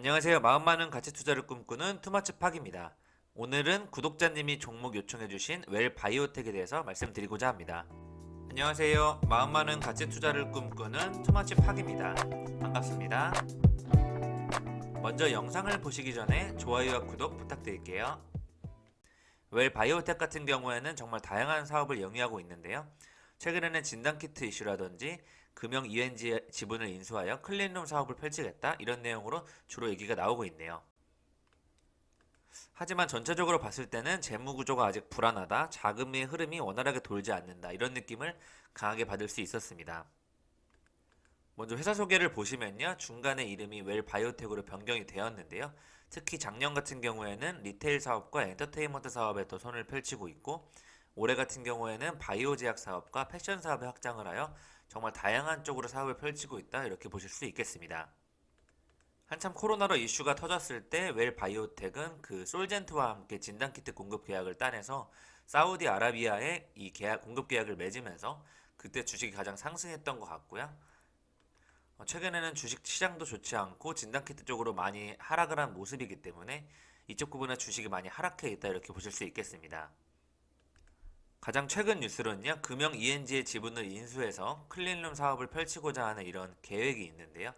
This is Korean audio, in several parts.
안녕하세요. 마음 많은 가치 투자를 꿈꾸는 투마치 팍입니다. 오늘은 구독자님이 종목 요청해주신 웰 바이오텍에 대해서 말씀드리고자 합니다. 안녕하세요. 마음 많은 가치 투자를 꿈꾸는 투마치 팍입니다. 반갑습니다. 먼저 영상을 보시기 전에 좋아요와 구독 부탁드릴게요. 웰 바이오텍 같은 경우에는 정말 다양한 사업을 영위하고 있는데요. 최근에는 진단키트 이슈라든지 금형 ENG 지분을 인수하여 클린룸 사업을 펼치겠다 이런 내용으로 주로 얘기가 나오고 있네요. 하지만 전체적으로 봤을 때는 재무 구조가 아직 불안하다, 자금의 흐름이 원활하게 돌지 않는다 이런 느낌을 강하게 받을 수 있었습니다. 먼저 회사 소개를 보시면요, 중간에 이름이 웰 바이오텍으로 변경이 되었는데요. 특히 작년 같은 경우에는 리테일 사업과 엔터테인먼트 사업에 더 손을 펼치고 있고, 올해 같은 경우에는 바이오 제약 사업과 패션 사업에 확장을 하여 정말 다양한 쪽으로 사업을 펼치고 있다 이렇게 보실 수 있겠습니다. 한참 코로나로 이슈가 터졌을 때 웰 바이오텍은 그 솔젠트와 함께 진단키트 공급 계약을 따내서 사우디아라비아에 이 계약 공급 계약을 맺으면서 그때 주식이 가장 상승했던 것 같고요. 최근에는 주식 시장도 좋지 않고 진단키트 쪽으로 많이 하락을 한 모습이기 때문에 이쪽 부분에 주식이 많이 하락해 있다 이렇게 보실 수 있겠습니다. 가장 최근 뉴스로는요, 금형 ENG의 지분을 인수해서 클린룸 사업을 펼치고자 하는 이런 계획이 있는데요.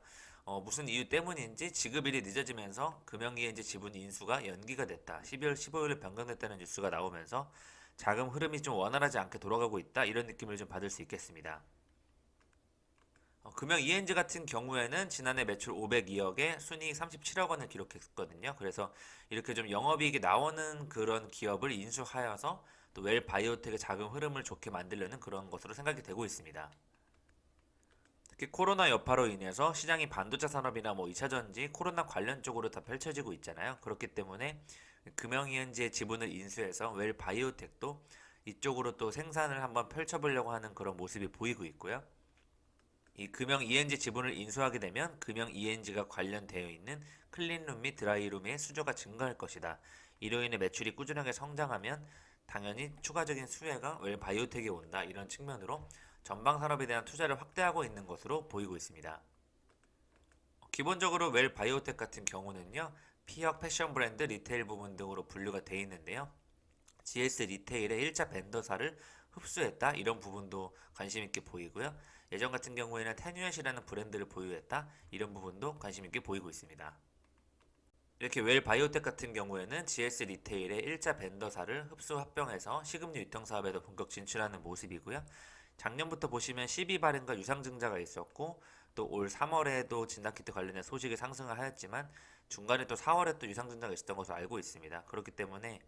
무슨 이유 때문인지 지급일이 늦어지면서 금형 ENG 지분 인수가 연기가 됐다. 12월 15일에 변경됐다는 뉴스가 나오면서 자금 흐름이 좀 원활하지 않게 돌아가고 있다. 이런 느낌을 좀 받을 수 있겠습니다. 금형 ENG 같은 경우에는 지난해 매출 502억에 순이익 37억 원을 기록했거든요. 그래서 이렇게 좀 영업이익이 나오는 그런 기업을 인수하여서 또 웰 바이오텍의 자금 흐름을 좋게 만들려는 그런 것으로 생각이 되고 있습니다. 특히 코로나 여파로 인해서 시장이 반도체 산업이나 뭐 2차전지, 코로나 관련 쪽으로 다 펼쳐지고 있잖아요. 그렇기 때문에 금형 ENG의 지분을 인수해서 웰 바이오텍도 이쪽으로 또 생산을 한번 펼쳐보려고 하는 그런 모습이 보이고 있고요. 이 금형 ENG 지분을 인수하게 되면 금형 ENG가 관련되어 있는 클린룸 및 드라이룸의 수요가 증가할 것이다. 이로 인해 매출이 꾸준하게 성장하면 당연히 추가적인 수혜가 웰 바이오텍에 온다. 이런 측면으로 전방 산업에 대한 투자를 확대하고 있는 것으로 보이고 있습니다. 기본적으로 웰 바이오텍 같은 경우는요, 피혁 패션 브랜드 리테일 부분 등으로 분류가 되어 있는데요. GS 리테일의 1차 벤더사를 흡수했다 이런 부분도 관심 있게 보이고요. 예전 같은 경우에는 테뉴엣이라는 브랜드를 보유했다 이런 부분도 관심 있게 보이고 있습니다. 이렇게 웰 바이오텍 같은 경우에는 GS 리테일의 1차 벤더사를 흡수 합병해서 식음료 유통 사업에도 본격 진출하는 모습이고요. 작년부터 보시면 12발행과 유상증자가 있었고 또 올 3월에도 진단키트 관련된 소식이 상승을 하였지만 중간에 또 4월에 또 유상증자가 있었던 것으로 알고 있습니다. 그렇기 때문에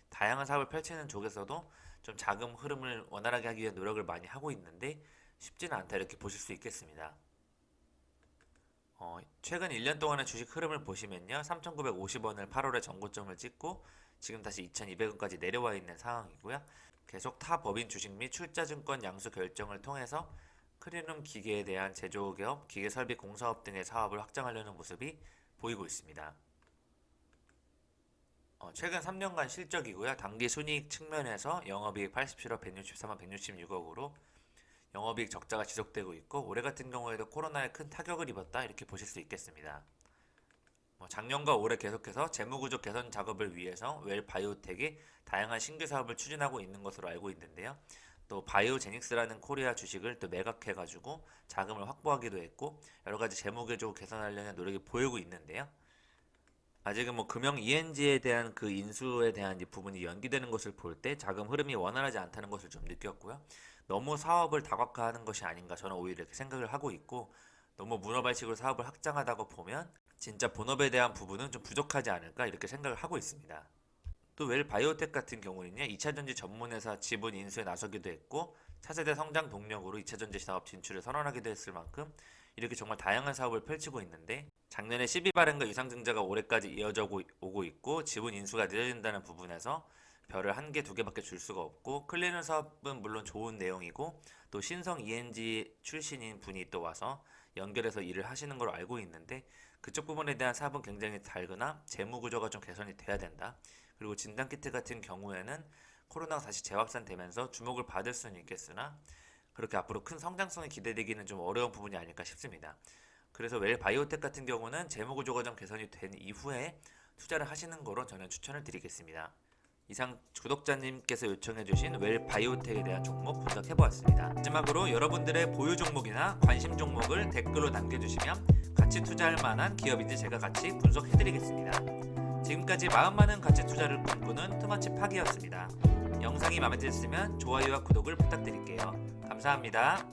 다양한 사업을 펼치는 쪽에서도 좀 자금 흐름을 원활하게 하기 위한 노력을 많이 하고 있는데 쉽지는 않다 이렇게 보실 수 있겠습니다. 최근 1년 동안의 주식 흐름을 보시면요, 3,950원을 8월에 전고점을 찍고 지금 다시 2,200원까지 내려와 있는 상황이고요. 계속 타 법인 주식 및 출자증권 양수 결정을 통해서 클린룸 기계에 대한 제조기업, 기계설비 공사업 등의 사업을 확장하려는 모습이 보이고 있습니다. 최근 3년간 실적이고요. 당기 순이익 측면에서 영업이익 87억 163만 166억으로 영업이익 적자가 지속되고 있고 올해 같은 경우에도 코로나에 큰 타격을 입었다 이렇게 보실 수 있겠습니다. 작년과 올해 계속해서 재무구조 개선 작업을 위해서 웰 바이오텍이 다양한 신규 사업을 추진하고 있는 것으로 알고 있는데요. 또 바이오제닉스라는 코리아 주식을 또 매각해가지고 자금을 확보하기도 했고 여러 가지 재무구조 개선하려는 노력이 보이고 있는데요. 아직은 뭐 금형 ENG에 대한 그 인수에 대한 부분이 연기되는 것을 볼 때 자금 흐름이 원활하지 않다는 것을 좀 느꼈고요. 너무 사업을 다각화하는 것이 아닌가 저는 오히려 이렇게 생각을 하고 있고 너무 문어발식으로 사업을 확장하다고 보면 진짜 본업에 대한 부분은 좀 부족하지 않을까 이렇게 생각을 하고 있습니다. 또 웰 바이오텍 같은 경우는요, 2차전지 전문회사 지분 인수에 나서기도 했고 차세대 성장 동력으로 2차전지 사업 진출을 선언하기도 했을 만큼 이렇게 정말 다양한 사업을 펼치고 있는데 작년에 12발행과 유상증자가 올해까지 이어져 오고 있고 지분 인수가 늦어진다는 부분에서 별을 한 개, 두 개밖에 줄 수가 없고 클리너 사업은 물론 좋은 내용이고 또 신성 ENG 출신인 분이 또 와서 연결해서 일을 하시는 걸로 알고 있는데 그쪽 부분에 대한 사업은 굉장히 달거나 재무 구조가 좀 개선이 돼야 된다. 그리고 진단키트 같은 경우에는 코로나가 다시 재확산되면서 주목을 받을 수는 있겠으나 그렇게 앞으로 큰 성장성이 기대되기는 좀 어려운 부분이 아닐까 싶습니다. 그래서 웰바이오텍 같은 경우는 재무구조 과정 개선이 된 이후에 투자를 하시는 거로 저는 추천을 드리겠습니다. 이상 구독자님께서 요청해주신 웰바이오텍에 대한 종목 분석해보았습니다. 마지막으로 여러분들의 보유 종목이나 관심 종목을 댓글로 남겨주시면 같이 투자할 만한 기업인지 제가 같이 분석해드리겠습니다. 지금까지 마음 많은 가치 투자를 꿈꾸는 투머치 파기였습니다. 영상이 마음에 드셨으면 좋아요와 구독을 부탁드릴게요. 감사합니다.